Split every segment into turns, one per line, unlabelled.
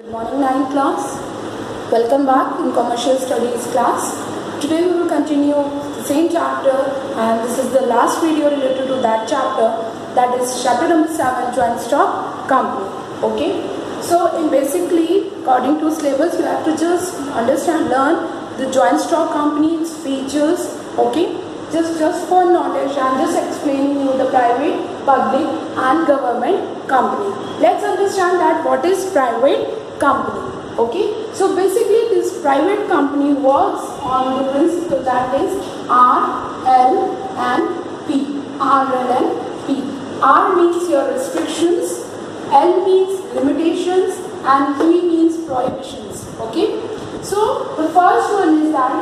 Good morning, 9th class. Welcome back in Commercial Studies class. Today we will continue the same chapter, and this is the last video related to that chapter. That is chapter number 7, Joint Stock Company. Okay. So in basically, according to syllabus, you have to just understand, learn the Joint Stock Company, its features. Okay. Just for knowledge, I am just explaining you the private, public, and government company. Let's understand that what is private company. Okay, so basically this private company works on the principle that is R, L and P. R, L and P. R means your restrictions, L means limitations, and P means prohibitions. Okay, so the first one is that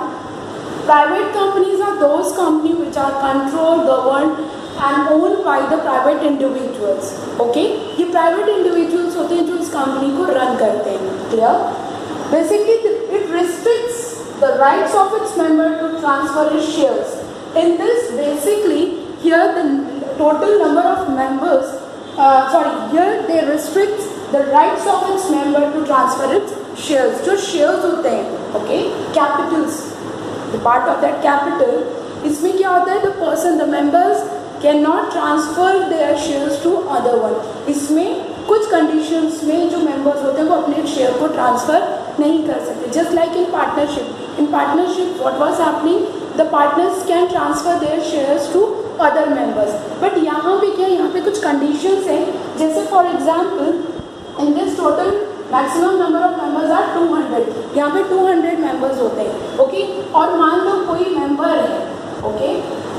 private companies are those companies which are controlled, governed and owned by the private individuals. Okay, ये private individuals होते हैं जो इस company को run करते हैं. Clear? Basically, it restricts the rights of its member to transfer its shares. In this, basically, here the total number of members, here they restrict the rights of its member to transfer its shares. जो shares होते हैं, okay, capitals. The part of that capital, इसमें क्या होता है? The person, the members cannot transfer their shares to other one. इसमें कुछ conditions में जो members होते हैं वो अपने share को transfer नहीं कर सकते. Just like in partnership. In partnership, what was happening? The partners can transfer their shares to other members. But यहाँ पे क्या? यहाँ पे कुछ conditions हैं. जैसे for example, in this total maximum number of members are 200. यहाँ पे 200 मेंबर्स होते हैं. ओके, और मान लो कोई मेंबर है, ओके,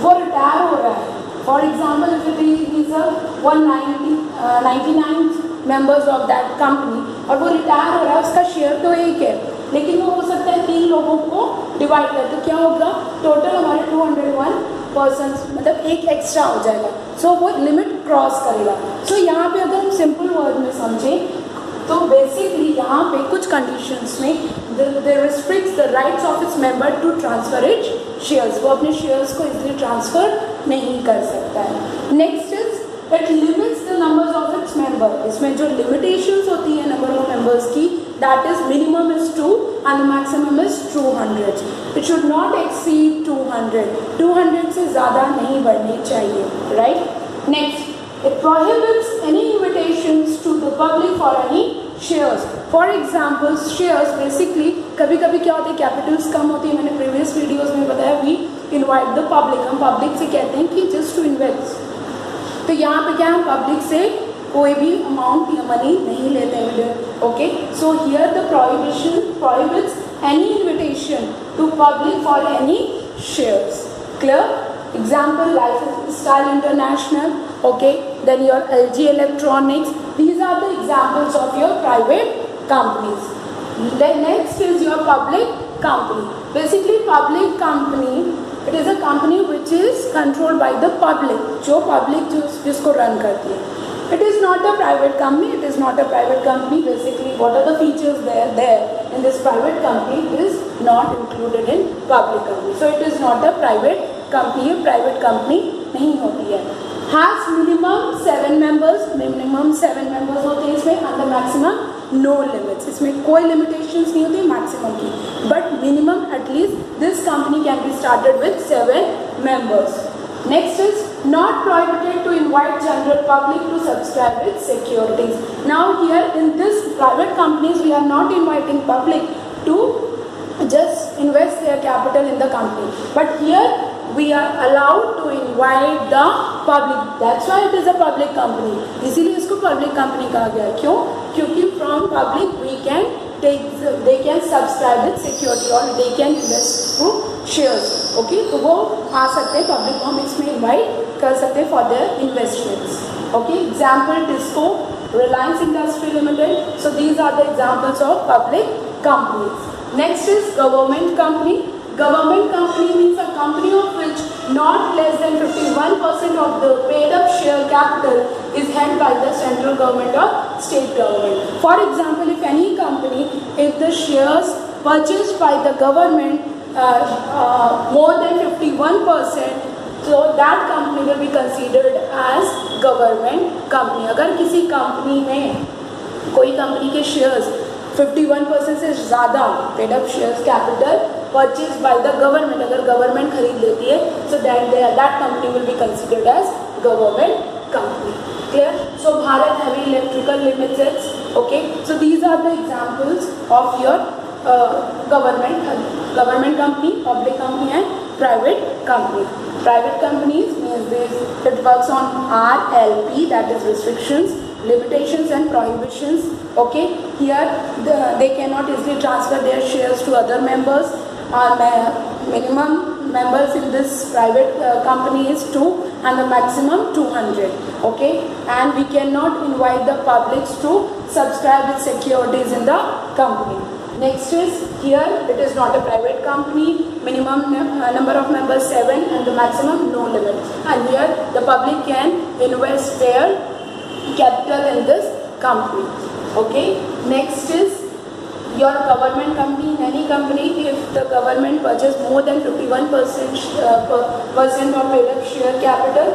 वो रिटायर हो रहा है. For example, if it is 199 members of that company और वो रिटायर हो रहा है, उसका शेयर तो एक है, लेकिन वो हो सकता है 3 लोगों को डिवाइड कर. तो क्या होगा? टोटल हमारे 201 पर्सन, मतलब एक एक्स्ट्रा हो जाएगा. सो वो लिमिट क्रॉस करेगा. सो यहाँ पे अगर हम सिंपल वर्ड में समझें तो बेसिकली यहाँ पे कुछ कंडीशंस में they restricts the rights of its member to transfer its shares. वो अपने शेयर्स को इजीली ट्रांसफर नहीं कर सकता है. Next is it limits the numbers of its member. इसमें जो लिमिटेशंस होती है नंबर ऑफ मेंबर्स की, that is minimum is 2 and maximum is 200. It should not exceed 200. 200 से ज़्यादा नहीं बढ़नी चाहिए. Right. Next, it prohibits any invitations to the public for any shares. For example, shares basically कभी कभी क्या होते हैं, कैपिटल्स कम होती है. मैंने प्रीवियस वीडियोस में बताया, वी इनवाइट द पब्लिक. हम पब्लिक से कहते हैं कि जस्ट टू इन्वेस्ट. तो यहाँ पे क्या, हम पब्लिक से कोई भी अमाउंट या मनी नहीं लेते हैं. Okay, so here the prohibition prohibits any invitation to public for any shares. Clear? Example, Lifestyle International, okay, then your LG Electronics. These are the examples of your private companies. Then next is your public company. Basically, public company, it is a company which is controlled by the public. जो public जिसको run करती है. It is not a private company. It is not a private company. Basically, what are the features there in this private company is not included in public company. So it is not a private company. ये private company नहीं होती है. Has minimum 7 members. Minimum 7 members होते हैं इसमें, and the maximum no limits. इसमें कोई limitations नहीं होती maximum की. But minimum at least this company can be started with 7 members. Next is not prohibited to invite general public to subscribe its securities. Now here in this private companies, we are not inviting public to just invest their capital in the company. But here we are allowed to invite the public. That's why it is a public company. इसीलिए इसको public company कहा गया. क्यों? क्योंकि from public we can they can subscribe with security or they can invest through shares. Okay, तो वो आ सकते हैं, public को हम इसमें invite कर सकते हैं for their investments. Okay, example Tisco, Reliance Industry Limited. So these are the examples of public companies. Next is government company. Government company means a company of which not less than 51% of the paid up share capital is held by the central government or state government. For example, if any company, if the shares purchased by the government more than 51%, so that company will be considered as government company. अगर किसी company में कोई company के shares 51% से ज़्यादा paid up shares capital purchase by the government, अगर government खरीद लेती है, so that company will be considered as government company. Clear? So Bharat Heavy Electrical Limited. Okay. So these are the examples of your government company, public company, and private company. Private companies means it works on RLP, that is restrictions, limitations, and prohibitions. Okay. Here they cannot easily transfer their shares to other members. Minimum members in this private company is 2 and the maximum 200. Okay, and we cannot invite the publics to subscribe with securities in the company. Next is, here it is not a private company, minimum number of members 7 and the maximum no limit, and here the public can invest their capital in this company. Okay, next is your government company. In any company, if the government purchase more than 51% of paid up share capital,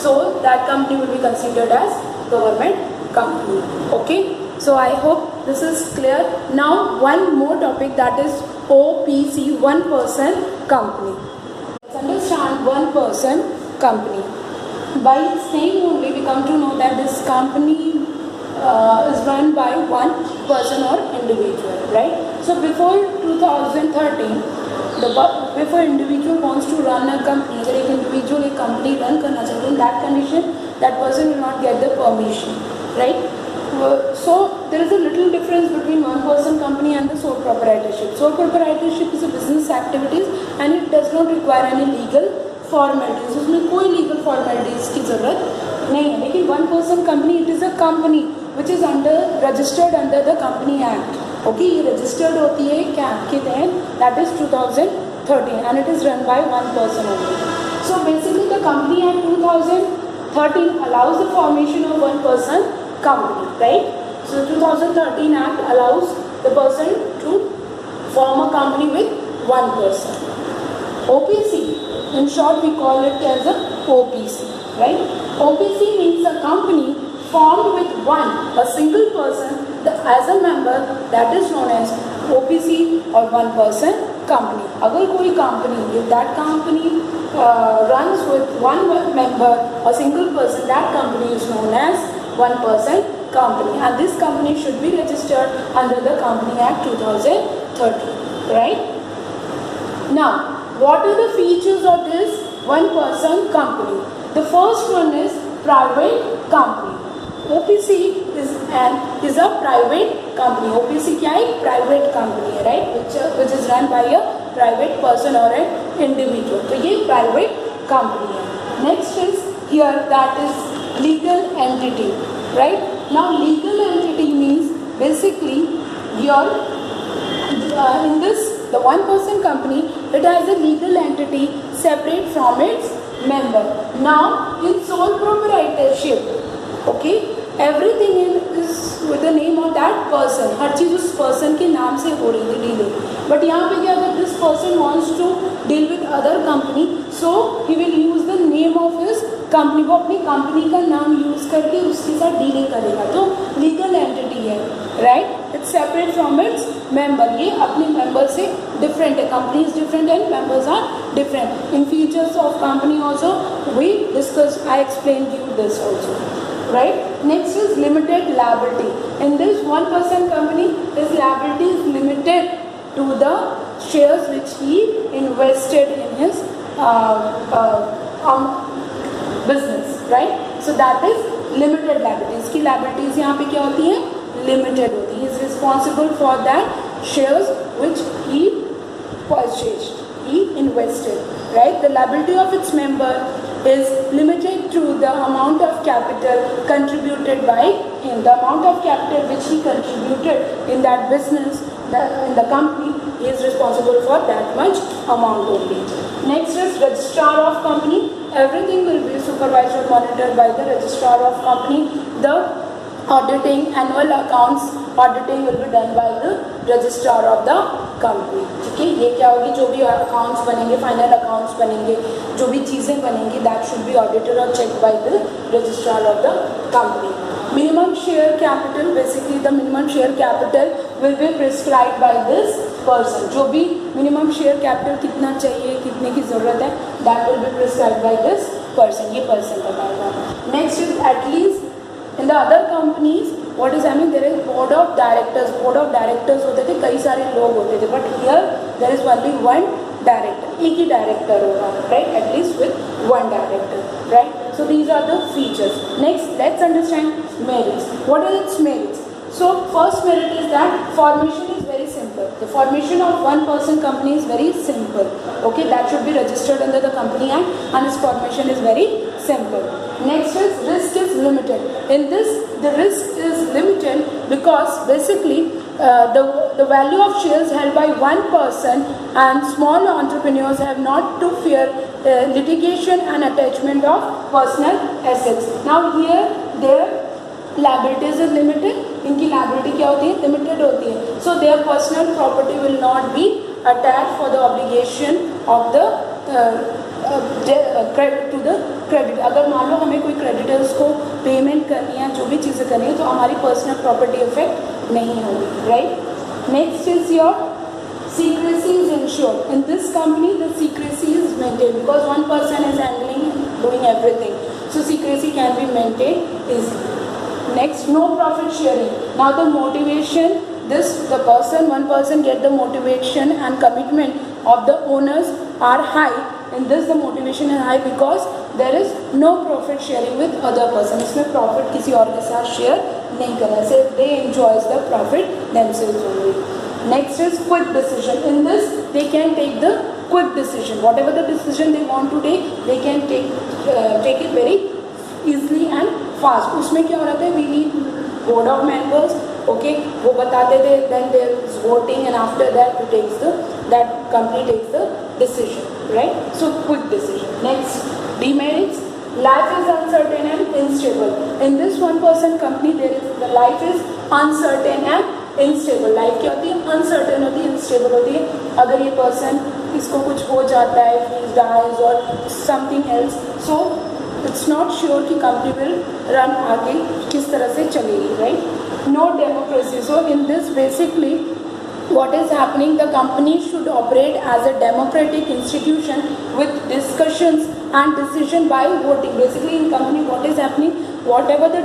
so that company will be considered as government company. Okay, so I hope this is clear. Now one more topic, that is OPC, one person company. Let's understand one person company. By its name only we come to know that this company is run by one person or individual, right? So before 2013, before individual wants to run a company, अगर एक individual एक company run करना चाहते हैं, in that condition that person will not get the permission, right? So there is a little difference between one person company and the sole proprietorship. Sole proprietorship is a business activities and it does not require any legal formalities. उसमें कोई legal formalities की ज़रूरत नहीं है. लेकिन one person company, it is a company which is registered under the Company Act. Okay, ये registered होती है CAP के तहत, that is 2013, and it is run by one person only. So basically the Company Act 2013 allows the formation of one person company, right? So 2013 Act allows the person to form a company with one person. OPC, in short we call it as a OPC, right? OPC means a company formed with a single person as a member, that is known as OPC or one person company. अगर कोई company, if that company runs with one member, a single person, that company is known as one person company, and this company should be registered under the Company Act 2013, right? Now, what are the features of this one person company? The first one is private company. OPC is a private company. OPC क्या है? Private company है, right? Which is run by a private person or an individual. तो ये private company है. Next is here, that is legal entity, right? Now legal entity means basically your in this the one person company, it has a legal entity separate from its member. Now in sole proprietorship, okay, everything is with the name of that person. हर चीज़ उस person के नाम से हो रही थी dealing. But यहाँ पे क्या अगर this person wants to deal with other company, so he will use the name of his company. वो अपनी company का नाम use करके उसके साथ डीलिंग करेगा. तो legal entity है, right? It's separate from its member. ये अपने member से different है. Company is different and members are different. In features of company also we discussed. I explained you this also. Right? Next is limited liability. In this one person company, his liability is limited to the shares which he invested in his business, right? So that is limited liability. इसकी liabilities यहाँ पे क्या होती हैं? Limited होती है. He is responsible for that shares which he purchased, he invested, right? The liability of its member is limited to the amount of capital contributed by him. The amount of capital which he contributed in that business, in the company, he is responsible for that much amount only. Next is registrar of company. Everything will be supervised or monitored by the registrar of company. The auditing, annual accounts auditing will be done by the registrar of the company. ठीक है, ये क्या होगी? जो भी accounts बनेंगे, final accounts बनेंगे, जो भी चीज़ें बनेंगी, that should be audited or checked by the registrar of the company. Minimum share capital, basically the minimum share capital will be prescribed by this person. जो भी minimum share capital कितना चाहिए, कितने की ज़रूरत है, that will be prescribed by this person. ये person बताएगा. Next is at least in the other companies, what is happening, there is board of directors. Board of directors होते थे, कई सारे लोग होते थे, but here there is only one director. एक ही director होगा, right? At least with one director, right? So these are the features. Next, let's understand merits. What are its merits? So first merit is that formation is very simple. The formation of one person company is very simple. Okay, that should be registered under the Company Act, and its formation is very simple. Next is risk is limited. In this, the risk is limited because basically the value of shares held by one person and small entrepreneurs have not to fear litigation and attachment of personal assets. Now here their liabilities is limited. इनकी liability क्या होती है? Limited होती है. So their personal property will not be attached for the obligation of the credit to the credit. अगर मान लो हमें कोई creditors को payment करनी है, जो भी चीज़ें करनी है, तो हमारी personal property effect नहीं होगी, right? Next is your secrecy is ensured. In this company, the secrecy is maintained because one person is handling, doing everything. So secrecy can be maintained easily. Next, no profit sharing. Now the motivation, one person get the motivation and commitment of the owners are high. In this the motivation is high because there is no profit sharing with other person. इसमें profit किसी और के साथ share नहीं करना. So they enjoys the profit themselves only. Next is quick decision. In this they can take the quick decision. Whatever the decision they want to take, they can take it very easily and fast. उसमें क्या हो रहा था? We need board of members. Okay, वो बताते थे. Then there is voting, and after that that company takes the decision. Right? So quick decision. Next, demerits. Life is uncertain and unstable. In this one-person company, the life is uncertain and unstable. Life क्या होती है? Uncertain होती है, unstable होती है. अगर ये person इसको कुछ हो जाता है, if he dies or something else, so it's not sure कि company will run आगे किस तरह से चलेगी, right? No democracy. So in this basically what is happening, the company should operate as a democratic institution with discussions and decision by voting. Basically in company what is happening, whatever the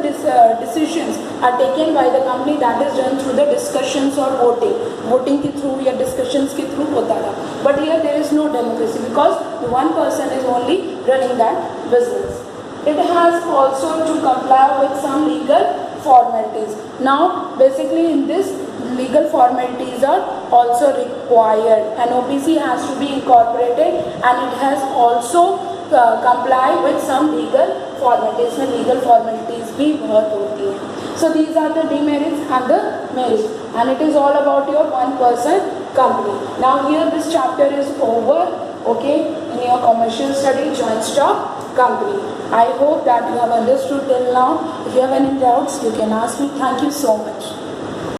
decisions are taken by the company, that is done through the discussions or voting के through या discussions के through होता था. But here there is no democracy because one person is only running that business. It has also to comply with some legal formalities. Now basically in this legal formalities are also required. An OPC has to be incorporated and it has also comply with some legal formalities. में legal formalities भी बहुत होती हैं. So these are the demerits and the merits, and it is all about your one-person company. Now here this chapter is over. Okay, in your commercial study, joint stock company. I hope that you have understood till now. If you have any doubts, you can ask me. Thank you so much.